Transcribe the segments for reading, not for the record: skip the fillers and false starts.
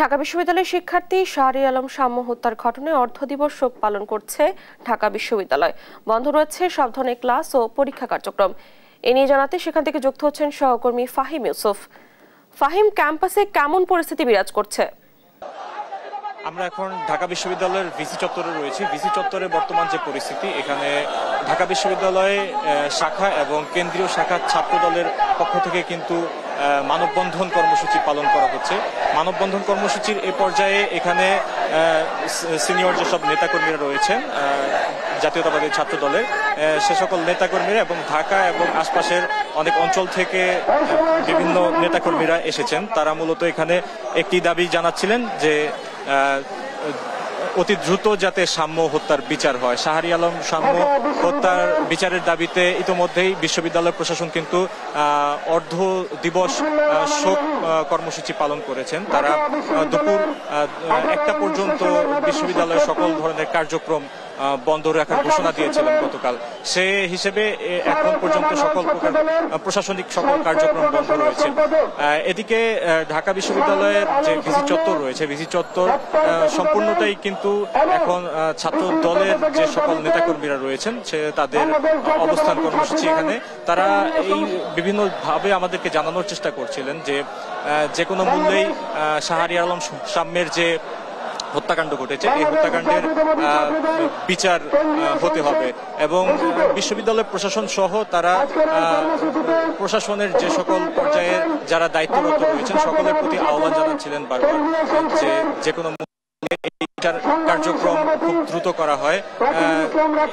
ঢাকা বিশ্ববিদ্যালয়ের শিক্ষার্থী শাহরি আলম শাম্য হত্যার ঘটনায় অর্ধদিবস শোক পালন করছে ঢাকা বিশ্ববিদ্যালয়। বন্ধ রয়েছে সব ধরনের ক্লাস ও পরীক্ষা কার্যক্রম। এ নিয়ে জানাতে সেখান থেকে যুক্ত হচ্ছেন সহকর্মী ফাহিম ইউসুফ। ফাহিম, ক্যাম্পাসে কেমন পরিস্থিতি বিরাজ করছে? আমরা এখন ঢাকা বিশ্ববিদ্যালয়ের ভিসি চত্বরে রয়েছি। ভিসি চত্বরে বর্তমান যে পরিস্থিতি, এখানে ঢাকা বিশ্ববিদ্যালয়ে শাখা এবং কেন্দ্রীয় শাখার ছাত্র দলের পক্ষ থেকে কিন্তু মানববন্ধন কর্মসূচি পালন করা হচ্ছে। মানববন্ধন কর্মসূচির এ পর্যায়ে এখানে সিনিয়র যেসব নেতাকর্মীরা রয়েছেন জাতীয়তাবাদী ছাত্র দলের, সে সকল নেতাকর্মীরা এবং ঢাকা এবং আশপাশের অনেক অঞ্চল থেকে বিভিন্ন নেতাকর্মীরা এসেছেন। তারা মূলত এখানে একটি দাবি জানাচ্ছিলেন যে অতি দ্রুত যাতে শাম্য হত্যার বিচার হয়। শাহরি আলম শাম্য হত্যার বিচারের দাবিতে ইতোমধ্যেই বিশ্ববিদ্যালয় প্রশাসন কিন্তু অর্ধ দিবস শোক কর্মসূচি পালন করেছেন। তারা দুপুর 1টা পর্যন্ত বিশ্ববিদ্যালয়ের সকল ধরনের কার্যক্রম বন্ধ রাখার ঘোষণা দিয়েছিলেন গতকাল। সে হিসেবে এখন পর্যন্ত সকল প্রশাসনিক সকল কার্যক্রম বন্ধ রয়েছে। এদিকে ঢাকা বিশ্ববিদ্যালয়ের যে ভিসি চত্বর রয়েছে, ভিসি চত্বর সম্পূর্ণটাই কিন্তু এখন ছাত্র দলের যে সকল নেতাকর্মীরা রয়েছেন তাদের অবস্থান কর্মসূচি এখানে। তারা এই বিভিন্নভাবে আমাদেরকে জানানোর চেষ্টা করছিলেন যে কোনো মূল্যেই শাহরি আলম শাম্যের যে হত্যাকাণ্ড ঘটেছে, এই হত্যাকাণ্ডের বিচার হতে হবে এবং বিশ্ববিদ্যালয় প্রশাসন সহ তারা প্রশাসনের যে সকল পর্যায়ের যারা দায়িত্বরত রয়েছেন সকলের প্রতি আহ্বান জানাচ্ছিলেন বারবার যে কোনো কার্যক্রম খুব দ্রুত করা হয়।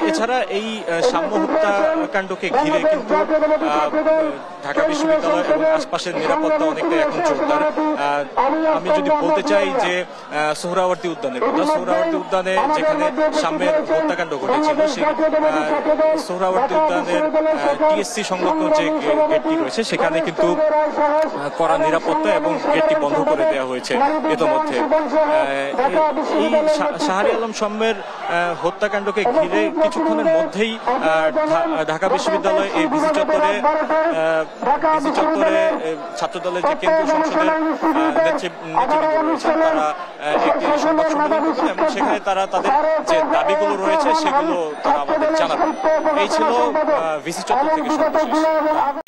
এছাড়া এই শাম্য হত্যাকাণ্ডকে ঘিরে কিন্তু ঢাকা বিশ্ববিদ্যালয় এবং আশপাশের নিরাপত্তা অনেকটাই এখন জোরদার। আমি যদি বলতে চাই যে সোহরাওয়ার্দী উদ্যানের কথা, সোহরাওয়ার্দী উদ্যানে যেখানে শাম্যের হত্যাকাণ্ড ঘটেছিল, সেই সোহরাওয়ার্দী উদ্যানের টিএসসি সংলগ্ন যে গেটটি রয়েছে সেখানে কিন্তু কড়া নিরাপত্তা এবং গেটটি বন্ধ করে দেওয়া হয়েছে ইতোমধ্যে। এই শাহরি আলম শাম্যের হত্যাকাণ্ডকে ঘিরে কিছুক্ষণের মধ্যেই ঢাকা বিশ্ববিদ্যালয় এই ভিসি চত্বরে ছাত্র দলের যে কেন্দ্রীয় সংসদের নেতৃবৃন্দ রয়েছেন তারা একটি সংবাদ সম্মেলন করবেন এবং সেখানে তারা তাদের যে দাবিগুলো রয়েছে সেগুলো তারা আমাদের জানাবেন। এই ছিল ভিসি চত্বর থেকে সর্বশেষ।